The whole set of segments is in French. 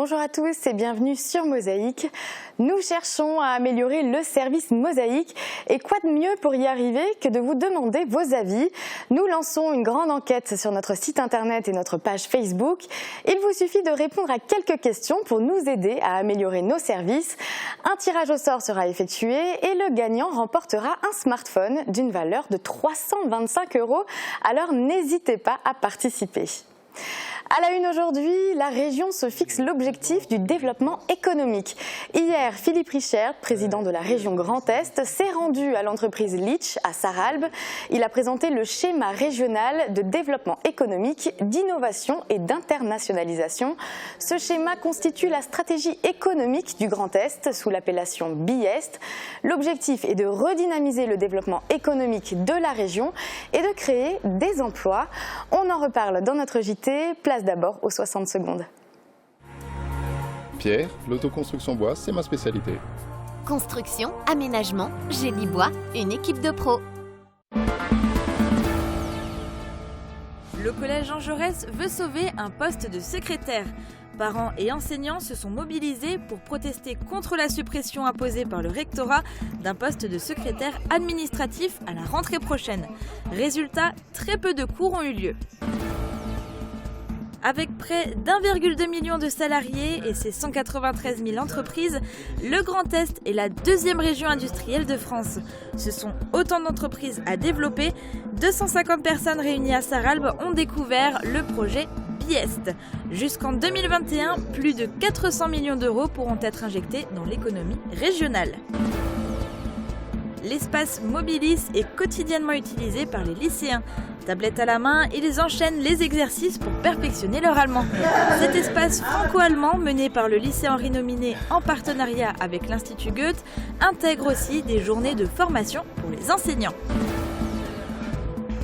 Bonjour à tous et bienvenue sur Mosaïque. Nous cherchons à améliorer le service Mosaïque et quoi de mieux pour y arriver que de vous demander vos avis. Nous lançons une grande enquête sur notre site internet et notre page Facebook. Il vous suffit de répondre à quelques questions pour nous aider à améliorer nos services. Un tirage au sort sera effectué et le gagnant remportera un smartphone d'une valeur de 325 €. Alors n'hésitez pas à participer. À la une aujourd'hui, la région se fixe l'objectif du développement économique. Hier, Philippe Richert, président de la région Grand Est, s'est rendu à l'entreprise Litch à Sarralbe. Il a présenté le schéma régional de développement économique, d'innovation et d'internationalisation. Ce schéma constitue la stratégie économique du Grand Est sous l'appellation BIEST. L'objectif est de redynamiser le développement économique de la région et de créer des emplois. On en reparle dans notre JT. Place d'abord aux 60 secondes. Pierre, l'autoconstruction bois, c'est ma spécialité. Construction, aménagement, génie bois, une équipe de pros. Le collège Jean Jaurès veut sauver un poste de secrétaire. Parents et enseignants se sont mobilisés pour protester contre la suppression imposée par le rectorat d'un poste de secrétaire administratif à la rentrée prochaine. Résultat, très peu de cours ont eu lieu. Avec près d'1,2 million de salariés et ses 193 000 entreprises, le Grand Est est la deuxième région industrielle de France. Ce sont autant d'entreprises à développer. 250 personnes réunies à Sarralbe ont découvert le projet BIEST. Jusqu'en 2021, plus de 400 millions d'euros pourront être injectés dans l'économie régionale. L'espace Mobilis est quotidiennement utilisé par les lycéens. Tablette à la main, ils enchaînent les exercices pour perfectionner leur allemand. Cet espace franco-allemand, mené par le lycée Henri Nominé en partenariat avec l'Institut Goethe, intègre aussi des journées de formation pour les enseignants.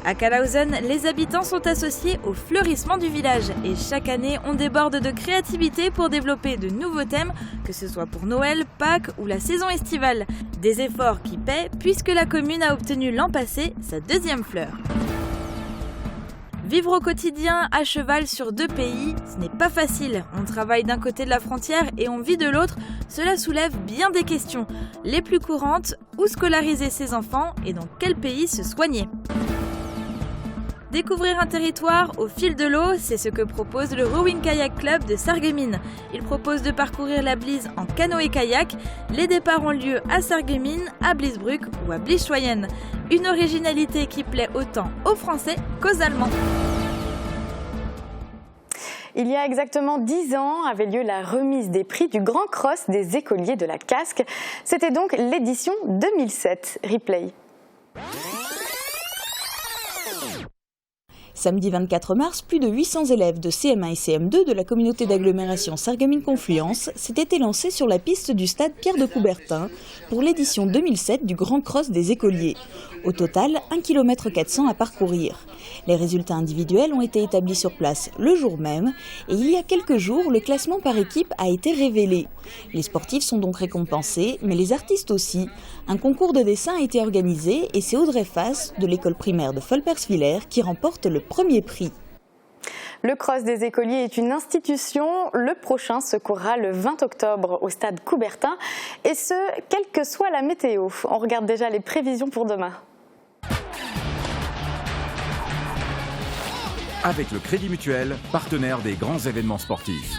À Kalhausen, les habitants sont associés au fleurissement du village et chaque année, on déborde de créativité pour développer de nouveaux thèmes, que ce soit pour Noël, Pâques ou la saison estivale. Des efforts qui paient puisque la commune a obtenu l'an passé sa deuxième fleur. Vivre au quotidien à cheval sur deux pays, ce n'est pas facile. On travaille d'un côté de la frontière et on vit de l'autre. Cela soulève bien des questions. Les plus courantes, où scolariser ses enfants et dans quel pays se soigner ? Découvrir un territoire au fil de l'eau, c'est ce que propose le Rowing Kayak Club de Sarreguemines. Il propose de parcourir la Blise en canoë-kayak. Les départs ont lieu à Sarreguemines, à Blisbruck ou à Blischweijen. Une originalité qui plaît autant aux Français qu'aux Allemands. Il y a exactement 10 ans avait lieu la remise des prix du Grand Cross des écoliers de la Casque. C'était donc l'édition 2007. Replay. Samedi 24 mars, plus de 800 élèves de CM1 et CM2 de la communauté d'agglomération Sarreguemines-Confluence s'étaient élancés sur la piste du stade Pierre de Coubertin pour l'édition 2007 du Grand Cross des écoliers. Au total, 1,4 km à parcourir. Les résultats individuels ont été établis sur place le jour même et il y a quelques jours, le classement par équipe a été révélé. Les sportifs sont donc récompensés, mais les artistes aussi. Un concours de dessin a été organisé et c'est Audrey Fass de l'école primaire de Folperswiller qui remporte le premier prix. Le Cross des écoliers est une institution. Le prochain se courra le 20 octobre au stade Coubertin et ce, quelle que soit la météo. On regarde déjà les prévisions pour demain. Avec le Crédit Mutuel, partenaire des grands événements sportifs.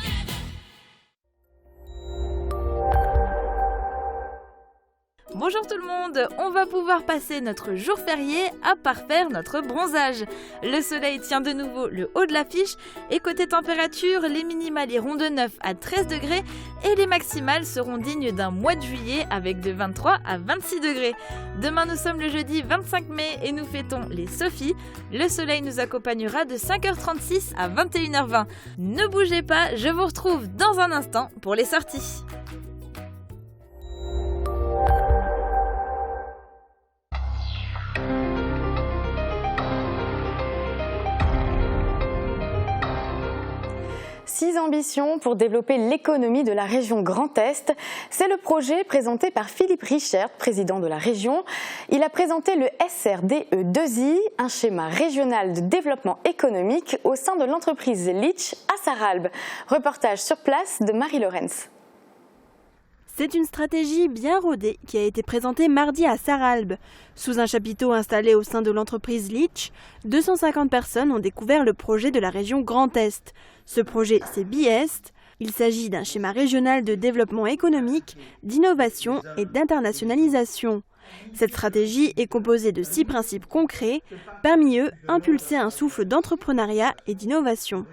Bonjour tout le monde, on va pouvoir passer notre jour férié à parfaire notre bronzage. Le soleil tient de nouveau le haut de l'affiche et côté température, les minimales iront de 9 à 13 degrés et les maximales seront dignes d'un mois de juillet avec de 23 à 26 degrés. Demain nous sommes le jeudi 25 mai et nous fêtons les Sophies. Le soleil nous accompagnera de 5h36 à 21h20. Ne bougez pas, je vous retrouve dans un instant pour les sorties. 6 ambitions pour développer l'économie de la région Grand Est. C'est le projet présenté par Philippe Richert, président de la région. Il a présenté le SRDE2I, un schéma régional de développement économique au sein de l'entreprise Litch à Sarralbe. Reportage sur place de Marie Lorenz. C'est une stratégie bien rodée qui a été présentée mardi à Sarralbe. Sous un chapiteau installé au sein de l'entreprise Litch, 250 personnes ont découvert le projet de la région Grand Est. Ce projet, c'est BIEST. Il s'agit d'un schéma régional de développement économique, d'innovation et d'internationalisation. Cette stratégie est composée de 6 principes concrets. Parmi eux, impulser un souffle d'entrepreneuriat et d'innovation.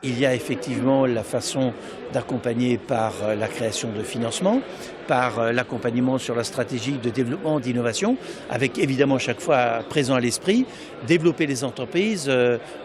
Il y a effectivement la façon d'accompagner par la création de financement, par l'accompagnement sur la stratégie de développement d'innovation, avec évidemment chaque fois présent à l'esprit, développer les entreprises,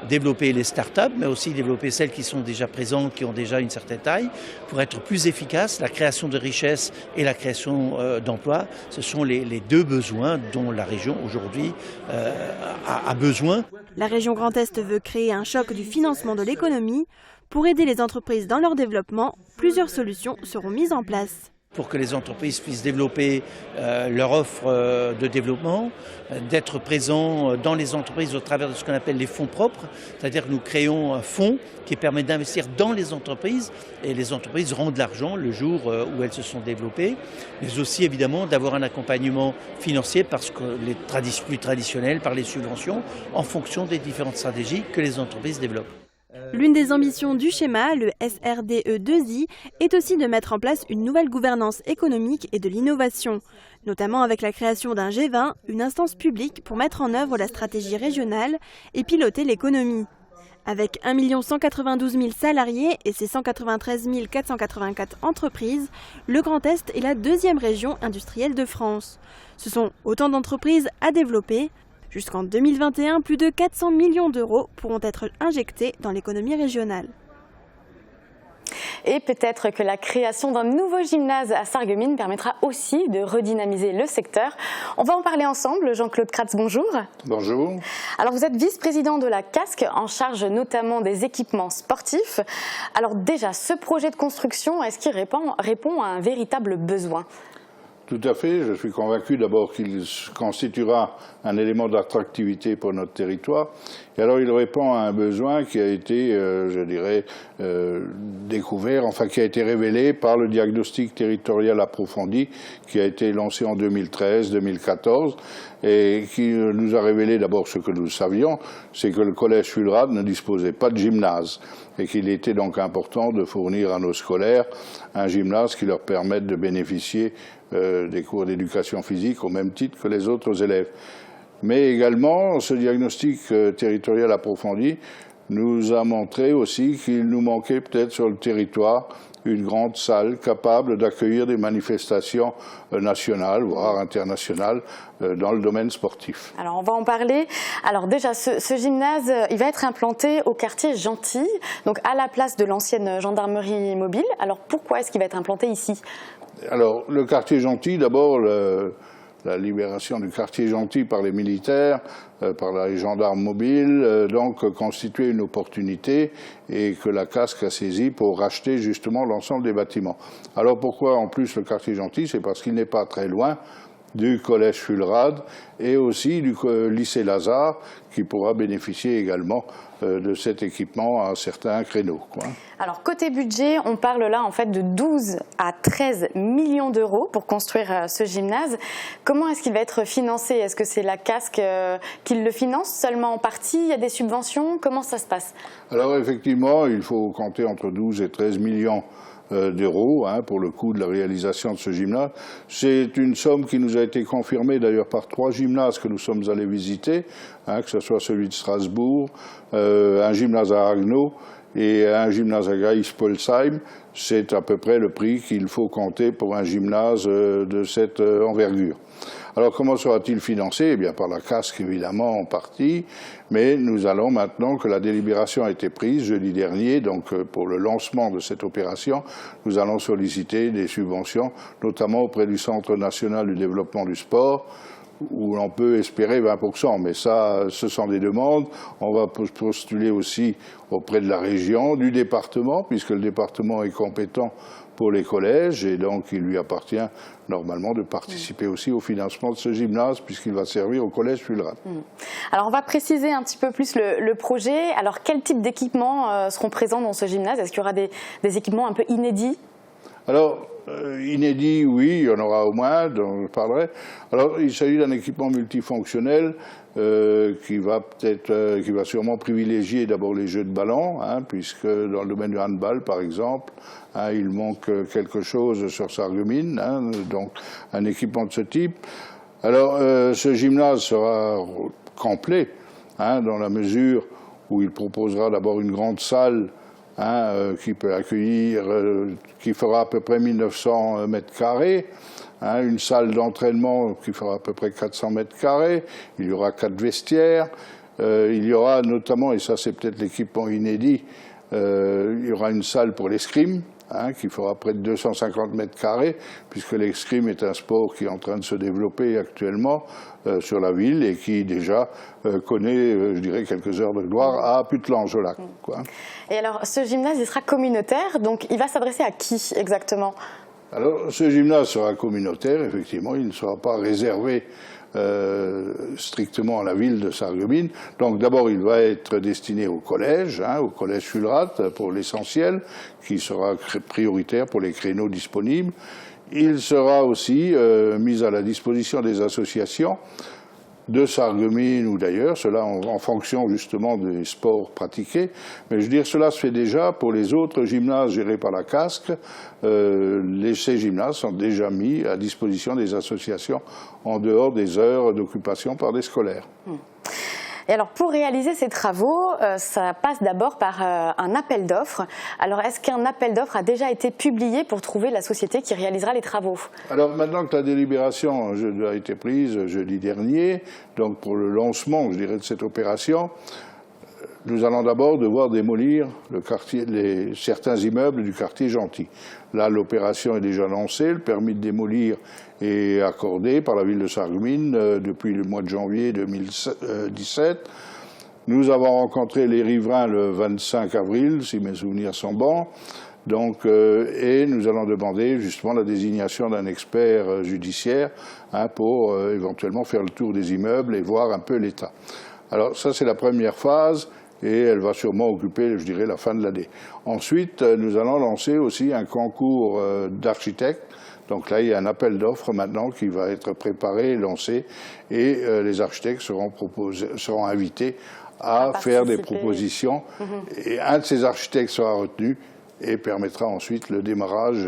développer les start-up, mais aussi développer celles qui sont déjà présentes, qui ont déjà une certaine taille, pour être plus efficace. La création de richesses et la création d'emplois, ce sont les 2 besoins dont la région aujourd'hui a besoin. La région Grand Est veut créer un choc du financement de l'économie. Pour aider les entreprises dans leur développement, plusieurs solutions seront mises en place. Pour que les entreprises puissent développer leur offre de développement, d'être présents dans les entreprises au travers de ce qu'on appelle les fonds propres, c'est-à-dire que nous créons un fonds qui permet d'investir dans les entreprises et les entreprises rendent de l'argent le jour où elles se sont développées, mais aussi évidemment d'avoir un accompagnement financier parce que les plus traditionnels par les subventions en fonction des différentes stratégies que les entreprises développent. L'une des ambitions du schéma, le SRDE2I, est aussi de mettre en place une nouvelle gouvernance économique et de l'innovation, notamment avec la création d'un G20, une instance publique pour mettre en œuvre la stratégie régionale et piloter l'économie. Avec 1 192 000 salariés et ses 193 484 entreprises, le Grand Est est la 2e région industrielle de France. Ce sont autant d'entreprises à développer. Jusqu'en 2021, plus de 400 millions d'euros pourront être injectés dans l'économie régionale. Et peut-être que la création d'un nouveau gymnase à Sarreguemines permettra aussi de redynamiser le secteur. On va en parler ensemble. Jean-Claude Kratz, bonjour. Bonjour. Alors vous êtes vice-président de la CASC, en charge notamment des équipements sportifs. Alors déjà, ce projet de construction, est-ce qu'il répond à un véritable besoin ? Tout à fait. Je suis convaincu d'abord qu'il constituera un élément d'attractivité pour notre territoire. Et alors il répond à un besoin qui a été, découvert, enfin qui a été révélé par le diagnostic territorial approfondi qui a été lancé en 2013-2014 et qui nous a révélé d'abord ce que nous savions, c'est que le collège Fulrad ne disposait pas de gymnase et qu'il était donc important de fournir à nos scolaires un gymnase qui leur permette de bénéficier des cours d'éducation physique au même titre que les autres élèves. Mais également, ce diagnostic territorial approfondi nous a montré aussi qu'il nous manquait peut-être sur le territoire une grande salle capable d'accueillir des manifestations nationales, voire internationales, dans le domaine sportif. Alors on va en parler. Alors déjà, ce gymnase, il va être implanté au quartier Gentil, donc à la place de l'ancienne gendarmerie mobile. Alors pourquoi est-ce qu'il va être implanté ici ? Alors le quartier Gentil, d'abord, la libération du quartier Gentil par les militaires, par les gendarmes mobiles, donc constituait une opportunité et que la CASC a saisi pour racheter justement l'ensemble des bâtiments. Alors pourquoi en plus le quartier Gentil ? C'est parce qu'il n'est pas très loin du collège Fulrad et aussi du lycée Lazare qui pourra bénéficier également de cet équipement à certains créneaux. Alors côté budget, on parle là en fait de 12 à 13 millions d'euros pour construire ce gymnase. Comment est-ce qu'il va être financé ? Est-ce que c'est la CASC qui le finance seulement en partie ? Il y a des subventions ? Comment ça se passe ? Alors effectivement, il faut compter entre 12 et 13 millions d'euros pour le coût de la réalisation de ce gymnase. C'est une somme qui nous a été confirmée d'ailleurs par 3 gymnases que nous sommes allés visiter, que ce soit celui de Strasbourg, un gymnase à Haguenau et un gymnase à Graïs-Polsheim. C'est à peu près le prix qu'il faut compter pour un gymnase de cette envergure. Alors comment sera-t-il financé ? Eh bien par la CASC évidemment en partie, mais nous allons maintenant que la délibération a été prise jeudi dernier, donc pour le lancement de cette opération, nous allons solliciter des subventions, notamment auprès du Centre national du développement du sport, où l'on peut espérer 20%. Mais ça, ce sont des demandes. On va postuler aussi auprès de la région, du département, puisque le département est compétent pour les collèges et donc il lui appartient normalement de participer aussi au financement de ce gymnase puisqu'il va servir au collège Fulrad. Alors on va préciser un petit peu plus le projet. Alors quel type d'équipements seront présents dans ce gymnase? Est-ce qu'il y aura des équipements un peu inédits? Alors, inédit, oui, il y en aura au moins, dont je parlerai. Alors, il s'agit d'un équipement multifonctionnel qui va sûrement privilégier d'abord les jeux de ballon, puisque dans le domaine du handball, par exemple, il manque quelque chose sur Sarreguemines, donc un équipement de ce type. Alors, ce gymnase sera complet, dans la mesure où il proposera d'abord une grande salle qui peut accueillir, qui fera à peu près 1900 mètres carrés, une salle d'entraînement qui fera à peu près 400 mètres carrés, il y aura 4 vestiaires, il y aura notamment, et ça c'est peut-être l'équipement inédit, il y aura une salle pour l'escrime, qui fera près de 250 mètres carrés, puisque l'escrime est un sport qui est en train de se développer actuellement sur la ville et qui déjà connaît, je dirais, quelques heures de gloire à Putelange-au-Lac. Et alors, ce gymnase, il sera communautaire, donc il va s'adresser à qui exactement? Alors, ce gymnase sera communautaire, effectivement, il ne sera pas réservé strictement à la ville de Sarreguemines. Donc d'abord il va être destiné au collège Fulrad pour l'essentiel, qui sera prioritaire pour les créneaux disponibles. Il sera aussi mis à la disposition des associations de Sarreguemines ou d'ailleurs, cela en fonction justement des sports pratiqués. Mais je veux dire, cela se fait déjà pour les autres gymnases gérés par la CASC. Ces gymnases sont déjà mis à disposition des associations en dehors des heures d'occupation par des scolaires. Et alors, pour réaliser ces travaux, ça passe d'abord par un appel d'offres. Alors, est-ce qu'un appel d'offres a déjà été publié pour trouver la société qui réalisera les travaux? Alors, maintenant que la délibération a été prise jeudi dernier, donc pour le lancement, je dirais, de cette opération, nous allons d'abord devoir démolir certains immeubles du quartier Gentil. Là, l'opération est déjà lancée, le permis de démolir est accordé par la ville de Sarreguemines depuis le mois de janvier 2017. Nous avons rencontré les riverains le 25 avril, si mes souvenirs sont bons. Donc, et nous allons demander justement la désignation d'un expert judiciaire pour éventuellement faire le tour des immeubles et voir un peu l'état. Alors ça, c'est la première phase. Et elle va sûrement occuper, je dirais, la fin de l'année. Ensuite, nous allons lancer aussi un concours d'architectes. Donc là, il y a un appel d'offres maintenant qui va être préparé et lancé. Et les architectes seront invités à faire des propositions. Et un de ces architectes sera retenu et permettra ensuite le démarrage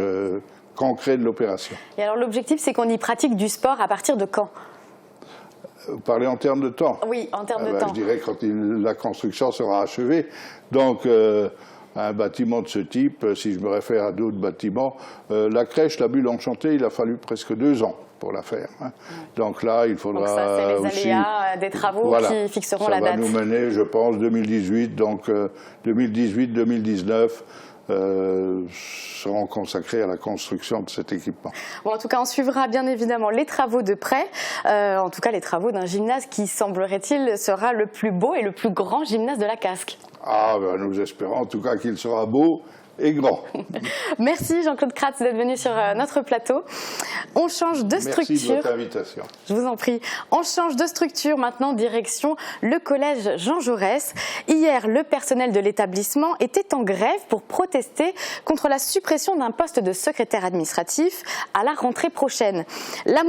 concret de l'opération. Et alors l'objectif, c'est qu'on y pratique du sport à partir de quand ? Vous parlez en termes de temps? Oui, en termes de temps. Je dirais quand la construction sera achevée. Donc, un bâtiment de ce type, si je me réfère à d'autres bâtiments, la crèche, la bulle enchantée, il a fallu presque 2 ans pour la faire. Donc là, il faudra aussi... Donc ça, c'est les aléas des travaux qui fixeront la date. Ça va nous mener, je pense, 2018, donc 2018-2019. Seront consacrés à la construction de cet équipement. Bon, en tout cas, on suivra bien évidemment les travaux de près, en tout cas les travaux d'un gymnase qui, semblerait-il, sera le plus beau et le plus grand gymnase de la CASC. Ah, ben, nous espérons en tout cas qu'il sera beau et grand. Merci Jean-Claude Kratz d'être venu sur notre plateau. On change de structure. Merci de votre invitation. Je vous en prie. On change de structure maintenant, direction le collège Jean Jaurès. Hier, le personnel de l'établissement était en grève pour protester contre la suppression d'un poste de secrétaire administratif à la rentrée prochaine. La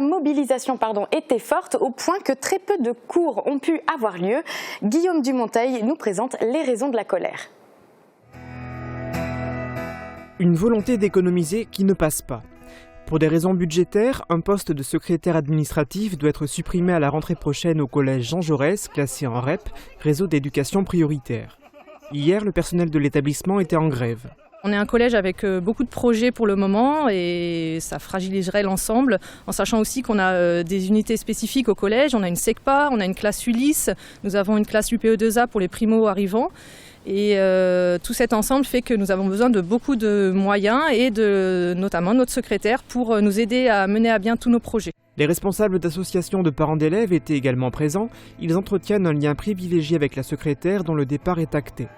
mobilisation était forte au point que très peu de cours ont pu avoir lieu. Guillaume Dumonteil nous présente les raisons de la colère. Une volonté d'économiser qui ne passe pas. Pour des raisons budgétaires, un poste de secrétaire administratif doit être supprimé à la rentrée prochaine au collège Jean Jaurès, classé en REP, réseau d'éducation prioritaire. Hier, le personnel de l'établissement était en grève. On est un collège avec beaucoup de projets pour le moment et ça fragiliserait l'ensemble, en sachant aussi qu'on a des unités spécifiques au collège. On a une SECPA, on a une classe Ulysse, nous avons une classe UPE2A pour les primo-arrivants. Et tout cet ensemble fait que nous avons besoin de beaucoup de moyens et de notamment notre secrétaire pour nous aider à mener à bien tous nos projets. Les responsables d'associations de parents d'élèves étaient également présents. Ils entretiennent un lien privilégié avec la secrétaire dont le départ est acté.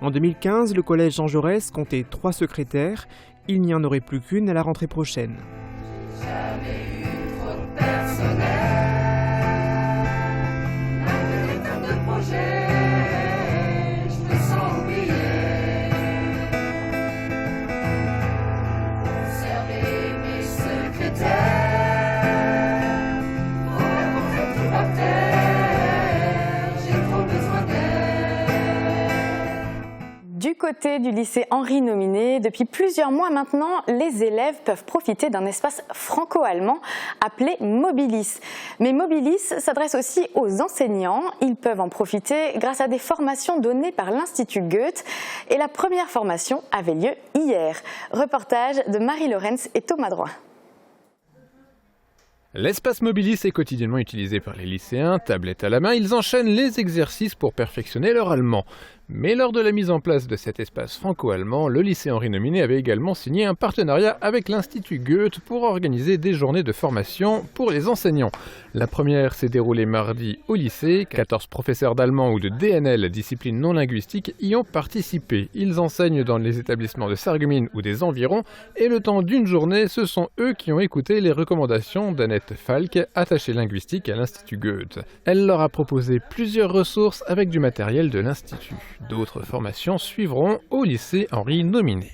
En 2015, le collège Jean Jaurès comptait 3 secrétaires. Il n'y en aurait plus qu'une à la rentrée prochaine. Du côté du lycée Henri Nominé, depuis plusieurs mois maintenant, les élèves peuvent profiter d'un espace franco-allemand appelé Mobilis. Mais Mobilis s'adresse aussi aux enseignants. Ils peuvent en profiter grâce à des formations données par l'Institut Goethe. Et la première formation avait lieu hier. Reportage de Marie Lorenz et Thomas Droit. L'espace Mobilis est quotidiennement utilisé par les lycéens. Tablette à la main, ils enchaînent les exercices pour perfectionner leur allemand. Mais lors de la mise en place de cet espace franco-allemand, le lycée Henri Nominé avait également signé un partenariat avec l'Institut Goethe pour organiser des journées de formation pour les enseignants. La première s'est déroulée mardi au lycée. 14 professeurs d'allemand ou de DNL, discipline non linguistique, y ont participé. Ils enseignent dans les établissements de Sarreguemines ou des environs et le temps d'une journée, ce sont eux qui ont écouté les recommandations d'Annette Falk, attachée linguistique à l'Institut Goethe. Elle leur a proposé plusieurs ressources avec du matériel de l'Institut. D'autres formations suivront au lycée Henri Nominé.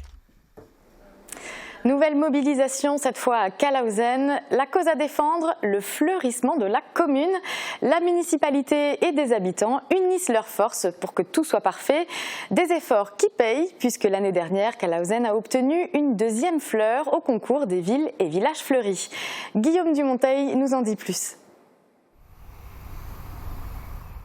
Nouvelle mobilisation, cette fois à Kalausen. La cause à défendre, le fleurissement de la commune. La municipalité et des habitants unissent leurs forces pour que tout soit parfait. Des efforts qui payent, puisque l'année dernière, Kalausen a obtenu une 2e fleur au concours des villes et villages fleuris. Guillaume Dumonteil nous en dit plus.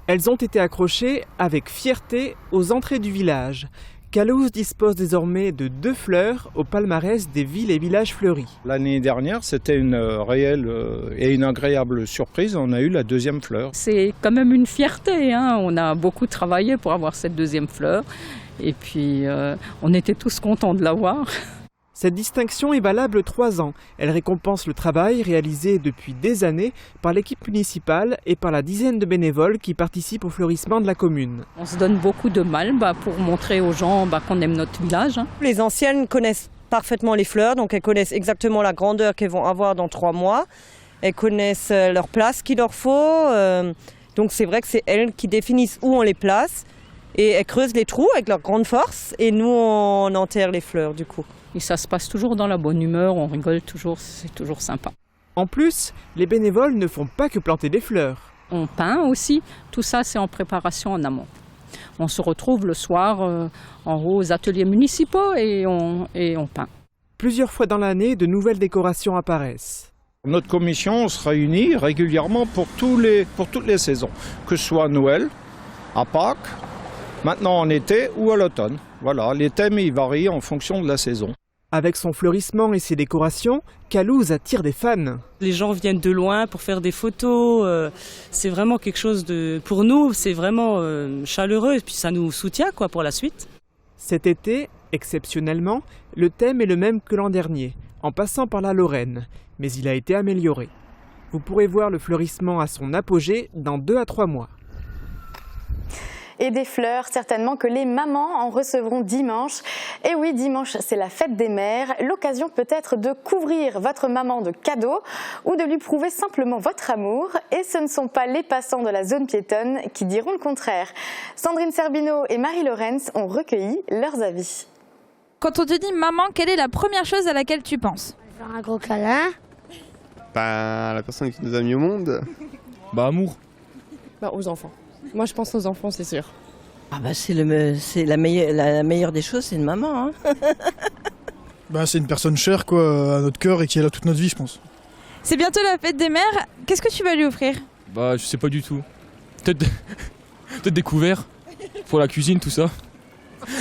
Elles ont été accrochées avec fierté aux entrées du village. Calouse dispose désormais de 2 fleurs au palmarès des villes et villages fleuris. L'année dernière, c'était une réelle et une agréable surprise. On a eu la 2e fleur. C'est quand même une fierté, hein. On a beaucoup travaillé pour avoir cette 2e fleur. Et puis, on était tous contents de l'avoir. Cette distinction est valable 3 ans. Elle récompense le travail réalisé depuis des années par l'équipe municipale et par la dizaine de bénévoles qui participent au fleurissement de la commune. On se donne beaucoup de mal pour montrer aux gens qu'on aime notre village. Les anciennes connaissent parfaitement les fleurs, donc elles connaissent exactement la grandeur qu'elles vont avoir dans 3 mois. Elles connaissent leur place qu'il leur faut. Donc c'est vrai que c'est elles qui définissent où on les place. Et elles creusent les trous avec leur grande force et nous on enterre les fleurs du coup. Et ça se passe toujours dans la bonne humeur, on rigole toujours, c'est toujours sympa. En plus, les bénévoles ne font pas que planter des fleurs. On peint aussi, tout ça c'est en préparation en amont. On se retrouve le soir en haut aux ateliers municipaux et on peint. Plusieurs fois dans l'année, de nouvelles décorations apparaissent. Notre commission se réunit régulièrement pour toutes les saisons, que ce soit à Noël, à Pâques, maintenant en été ou à l'automne. Voilà, les thèmes ils varient en fonction de la saison. Avec son fleurissement et ses décorations, Calouse attire des fans. Les gens viennent de loin pour faire des photos. C'est vraiment quelque chose pour nous, c'est vraiment chaleureux et puis ça nous soutient pour la suite. Cet été, exceptionnellement, le thème est le même que l'an dernier, en passant par la Lorraine, mais il a été amélioré. Vous pourrez voir le fleurissement à son apogée dans 2 à 3 mois. Et des fleurs, certainement que les mamans en recevront dimanche. Et oui, dimanche, c'est la fête des mères. L'occasion peut-être de couvrir votre maman de cadeaux ou de lui prouver simplement votre amour. Et ce ne sont pas les passants de la zone piétonne qui diront le contraire. Sandrine Serbino et Marie Lorenz ont recueilli leurs avis. Quand on te dit maman, quelle est la première chose à laquelle tu penses? Faire un gros câlin. La personne qui nous a mis au monde. Amour. Aux enfants. Moi, je pense aux enfants, c'est sûr. C'est la meilleure des choses, c'est une maman. Hein. C'est une personne chère à notre cœur et qui est là toute notre vie, je pense. C'est bientôt la fête des mères. Qu'est-ce que tu vas lui offrir? Je sais pas du tout. Peut-être des couverts pour la cuisine, tout ça.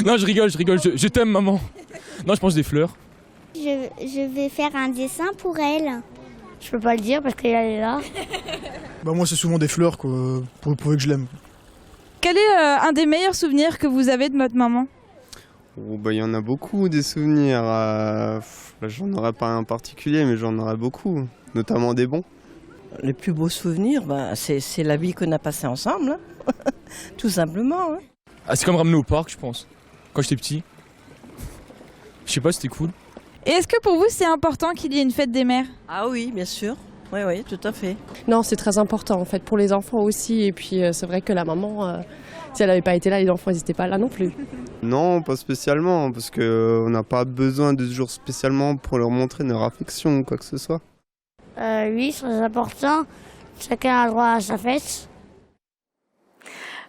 Non, je rigole. Je t'aime, maman. Non, je pense des fleurs. Je vais faire un dessin pour elle. Je peux pas le dire parce qu'elle est là. Moi, c'est souvent des fleurs, pour prouver que je l'aime. Quel est un des meilleurs souvenirs que vous avez de votre maman? Il y en a beaucoup des souvenirs. J'en aurais pas un particulier, mais j'en aurais beaucoup, notamment des bons. Les plus beaux souvenirs, c'est la vie qu'on a passée ensemble, hein. Tout simplement. Hein. Ah, c'est comme ramener au parc, je pense, quand j'étais petit. Je sais pas, c'était cool. Et est-ce que pour vous c'est important qu'il y ait une fête des mères? Ah oui, bien sûr. Oui, tout à fait. Non, c'est très important en fait pour les enfants aussi. Et puis c'est vrai que la maman, si elle n'avait pas été là, les enfants n'étaient pas là non plus. Non, pas spécialement, parce qu'on n'a pas besoin de ce jour spécialement pour leur montrer leur affection ou quoi que ce soit. Oui, c'est très important. Chacun a droit à sa fête.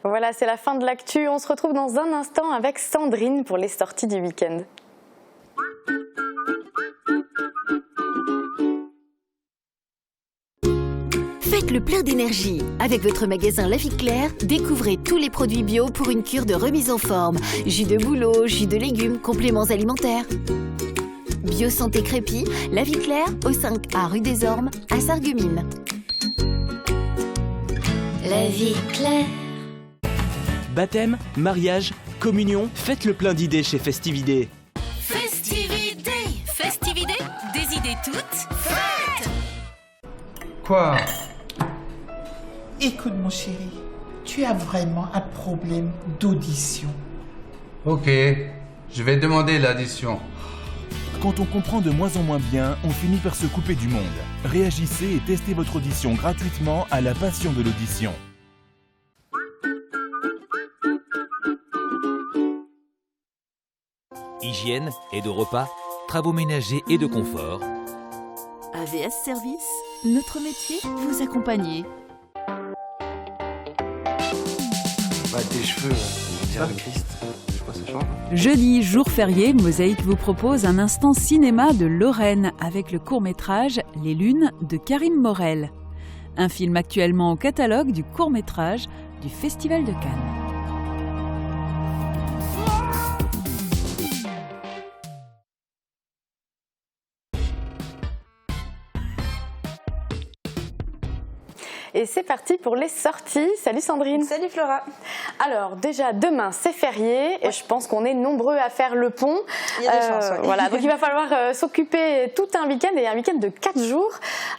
Voilà, c'est la fin de l'actu. On se retrouve dans un instant avec Sandrine pour les sorties du week-end. Faites le plein d'énergie. Avec votre magasin La Vie Claire, découvrez tous les produits bio pour une cure de remise en forme. Jus de bouleau, jus de légumes, compléments alimentaires. Bio Santé Crépy, La Vie Claire, au 5A rue des Ormes, à Sarreguemines. La Vie Claire. Baptême, mariage, communion, faites le plein d'idées chez Festividé. Festividé. Festividé, des idées toutes faites. Quoi? Écoute mon chéri, tu as vraiment un problème d'audition. Ok, je vais demander l'addition. Quand on comprend de moins en moins bien, on finit par se couper du monde. Réagissez et testez votre audition gratuitement à la passion de l'audition. Hygiène, aide au repas, travaux ménagers et de confort. AVS Service, notre métier, vous accompagner. Tes cheveux, on dirait le Christ. Je sais pas, ça change. Jeudi, jour férié, Mosaïque vous propose un instant cinéma de Lorraine avec le court-métrage Les Lunes de Karim Morel. Un film actuellement au catalogue du court-métrage du Festival de Cannes. Et c'est parti pour les sorties. Salut Sandrine. Salut Flora. Alors déjà demain c'est férié et je pense qu'on est nombreux à faire le pont. Il y a des chances. Ouais. Voilà, donc il va falloir s'occuper tout un week-end et un week-end de 4 jours.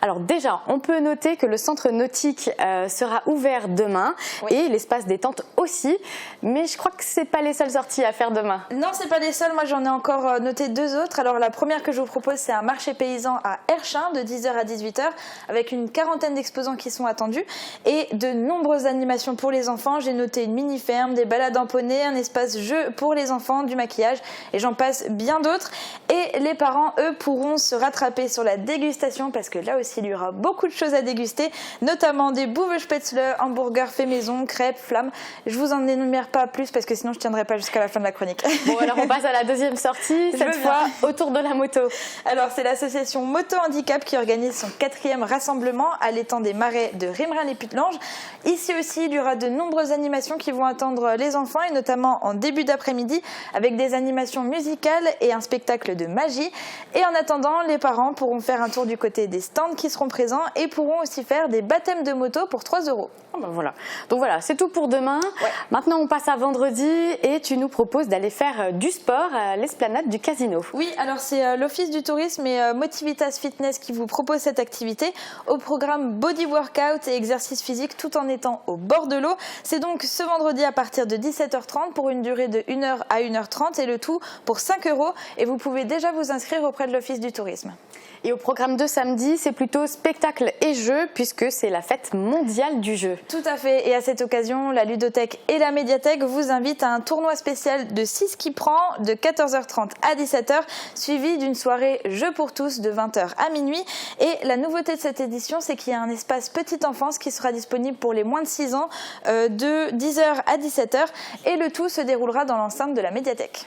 Alors déjà on peut noter que le centre nautique sera ouvert demain et l'espace détente aussi. Mais je crois que c'est pas les seules sorties à faire demain. Non, c'est pas les seules. Moi j'en ai encore noté 2 autres. Alors la première que je vous propose c'est un marché paysan à Herchin de 10h à 18h avec une quarantaine d'exposants qui sont attendus et de nombreuses animations pour les enfants. J'ai noté une mini-ferme, des balades en poney, un espace jeu pour les enfants, du maquillage et j'en passe bien d'autres. Et les parents, eux, pourront se rattraper sur la dégustation parce que là aussi il y aura beaucoup de choses à déguster, notamment des Bouve Spätzle, hamburgers fait maison, crêpes, flammes. Je vous en énumère pas plus parce que sinon je tiendrai pas jusqu'à la fin de la chronique. Bon alors on passe à la deuxième sortie, cette fois autour de la moto. Alors c'est l'association Moto Handicap qui organise son 4e rassemblement à l'étang des Marais de Rimerin-les-Putelanges. Ici aussi, il y aura de nombreuses animations qui vont attendre les enfants et notamment en début d'après-midi avec des animations musicales et un spectacle de magie. Et en attendant, les parents pourront faire un tour du côté des stands qui seront présents et pourront aussi faire des baptêmes de moto pour 3 €. Oh ben voilà. Donc voilà, c'est tout pour demain. Maintenant, on passe à vendredi et tu nous proposes d'aller faire du sport à l'esplanade du Casino. Oui, alors c'est l'Office du tourisme et Motivitas Fitness qui vous propose cette activité au programme Body Workout et exercice physique tout en étant au bord de l'eau. C'est donc ce vendredi à partir de 17h30 pour une durée de 1h à 1h30 et le tout pour 5 € et vous pouvez déjà vous inscrire auprès de l'Office du tourisme. Et au programme de samedi, c'est plutôt spectacle et jeu puisque c'est la fête mondiale du jeu. Tout à fait. Et à cette occasion, la ludothèque et la médiathèque vous invitent à un tournoi spécial de 6 qui prend de 14h30 à 17h, suivi d'une soirée jeu pour tous de 20h à minuit. Et la nouveauté de cette édition, c'est qu'il y a un espace petite enfance qui sera disponible pour les moins de 6 ans de 10h à 17h. Et le tout se déroulera dans l'enceinte de la médiathèque.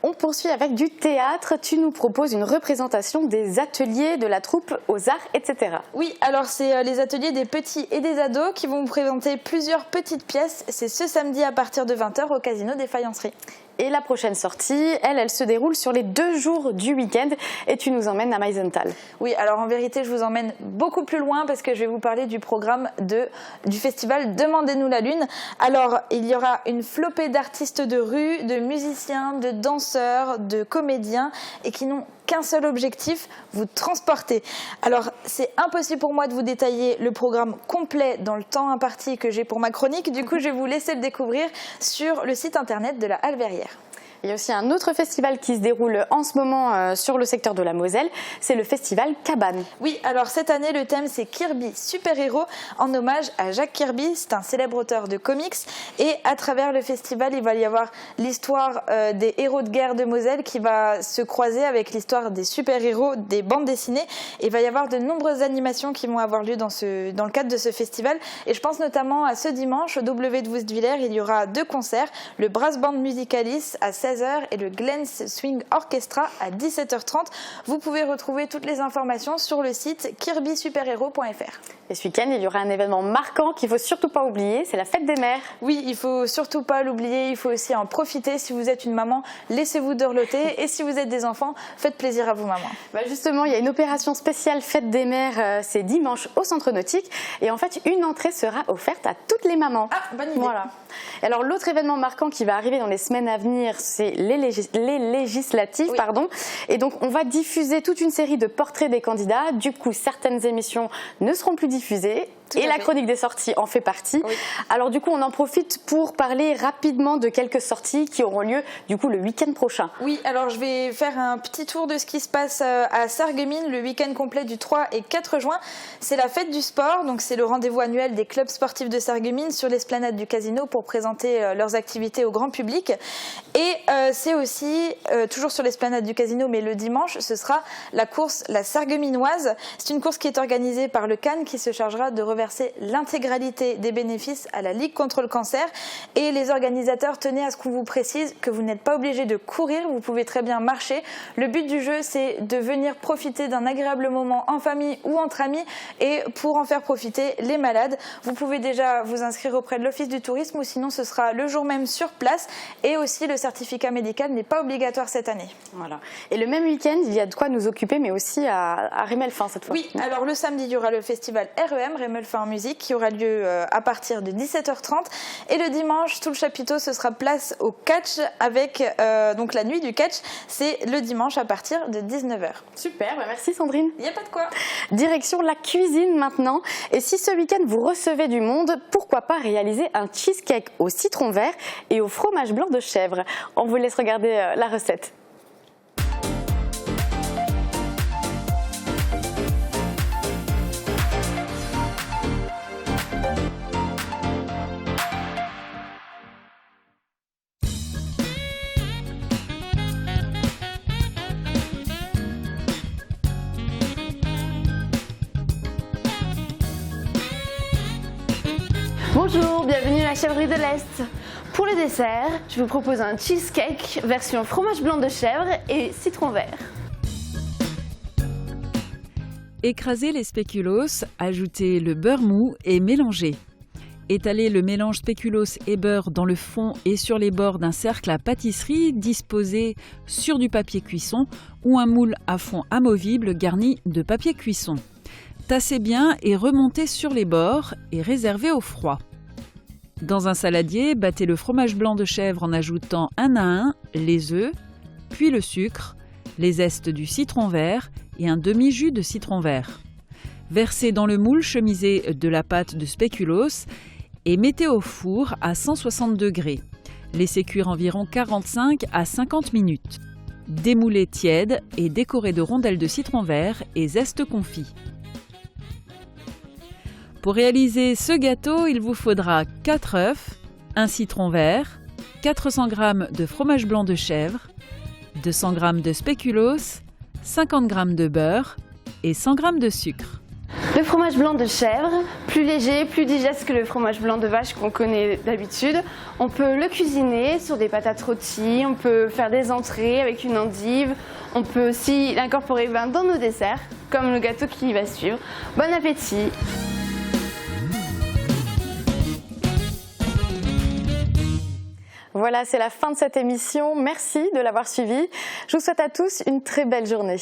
On poursuit avec du théâtre. Tu nous proposes une représentation des ateliers de la troupe aux arts, etc. Oui, alors c'est les ateliers des petits et des ados qui vont vous présenter plusieurs petites pièces. C'est ce samedi à partir de 20h au Casino des Faïenceries. Et la prochaine sortie, elle se déroule sur les 2 jours du week-end et tu nous emmènes à Meisenthal. Oui, alors en vérité, je vous emmène beaucoup plus loin parce que je vais vous parler du programme du festival Demandez-nous la Lune. Alors, il y aura une flopée d'artistes de rue, de musiciens, de danseurs, de comédiens et qui n'ont qu'un seul objectif, vous transporter. Alors, c'est impossible pour moi de vous détailler le programme complet dans le temps imparti que j'ai pour ma chronique. Du coup, je vais vous laisser le découvrir sur le site internet de la Halle Verrière. Il y a aussi un autre festival qui se déroule en ce moment sur le secteur de la Moselle, c'est le festival Cabane. Oui, alors cette année, le thème c'est Kirby super-héros, en hommage à Jack Kirby, c'est un célèbre auteur de comics. Et à travers le festival, il va y avoir l'histoire des héros de guerre de Moselle qui va se croiser avec l'histoire des super-héros des bandes dessinées. Et il va y avoir de nombreuses animations qui vont avoir lieu dans le cadre de ce festival. Et je pense notamment à ce dimanche, au W de Woustviller, il y aura 2 concerts, le Brass Band Musicalis à 16h et le Glens Swing Orchestra à 17h30. Vous pouvez retrouver toutes les informations sur le site kirbysuperhero.fr. Et ce week-end, il y aura un événement marquant qu'il ne faut surtout pas oublier, c'est la fête des mères. Oui, il ne faut surtout pas l'oublier, il faut aussi en profiter. Si vous êtes une maman, laissez-vous dorloter. Et si vous êtes des enfants, faites plaisir à vos mamans. Justement, il y a une opération spéciale fête des mères, c'est dimanche au Centre Nautique. Et en fait, une entrée sera offerte à toutes les mamans. Ah, bonne idée. Voilà. Alors, l'autre événement marquant qui va arriver dans les semaines à venir, c'est les législatives. Oui. Pardon. Et donc, on va diffuser toute une série de portraits des candidats. Du coup, certaines émissions ne seront plus diffusées. Et la chronique des sorties en fait partie. Oui. Alors du coup, on en profite pour parler rapidement de quelques sorties qui auront lieu du coup le week-end prochain. Oui, alors je vais faire un petit tour de ce qui se passe à Sarreguemines le week-end complet du 3 et 4 juin. C'est la fête du sport, donc c'est le rendez-vous annuel des clubs sportifs de Sarreguemines sur l'esplanade du casino pour présenter leurs activités au grand public. Et c'est aussi, toujours sur l'esplanade du casino, mais le dimanche, ce sera la course La Sarregueminoise. C'est une course qui est organisée par le CAN qui se chargera de reverser l'intégralité des bénéfices à la Ligue contre le cancer. Et les organisateurs tenaient à ce qu'on vous précise que vous n'êtes pas obligé de courir, vous pouvez très bien marcher. Le but du jeu, c'est de venir profiter d'un agréable moment en famille ou entre amis et pour en faire profiter les malades. Vous pouvez déjà vous inscrire auprès de l'Office du tourisme ou sinon ce sera le jour même sur place. Et aussi le certificat médical n'est pas obligatoire cette année. Voilà. Et le même week-end, il y a de quoi nous occuper, mais aussi à Rémelfin cette fois. Oui, alors le samedi, il y aura le festival REM, Rémelfin en musique, qui aura lieu à partir de 17h30. Et le dimanche, tout le chapiteau, ce sera place au catch avec donc la nuit du catch. C'est le dimanche à partir de 19h. Super, merci Sandrine. Il n'y a pas de quoi. Direction la cuisine maintenant. Et si ce week-end vous recevez du monde, pourquoi pas réaliser un cheesecake au citron vert et au fromage blanc de chèvre. On vous laisse regarder la recette. Bonjour, bienvenue à la chèvrerie de l'Est. Pour le dessert, je vous propose un cheesecake version fromage blanc de chèvre et citron vert. Écrasez les spéculoos, ajoutez le beurre mou et mélangez. Étalez le mélange spéculoos et beurre dans le fond et sur les bords d'un cercle à pâtisserie disposé sur du papier cuisson ou un moule à fond amovible garni de papier cuisson. Tassez bien et remontez sur les bords et réservez au froid. Dans un saladier, battez le fromage blanc de chèvre en ajoutant un à un les œufs, puis le sucre, les zestes du citron vert et un demi-jus de citron vert. Versez dans le moule chemisé de la pâte de spéculoos et mettez au four à 160 degrés. Laissez cuire environ 45 à 50 minutes. Démoulez tiède et décorez de rondelles de citron vert et zeste confit. Pour réaliser ce gâteau, il vous faudra 4 œufs, un citron vert, 400 g de fromage blanc de chèvre, 200 g de spéculoos, 50 g de beurre et 100 g de sucre. Le fromage blanc de chèvre, plus léger, plus digeste que le fromage blanc de vache qu'on connaît d'habitude. On peut le cuisiner sur des patates rôties, on peut faire des entrées avec une endive, on peut aussi l'incorporer dans nos desserts, comme le gâteau qui va suivre. Bon appétit! Voilà, c'est la fin de cette émission. Merci de l'avoir suivie. Je vous souhaite à tous une très belle journée.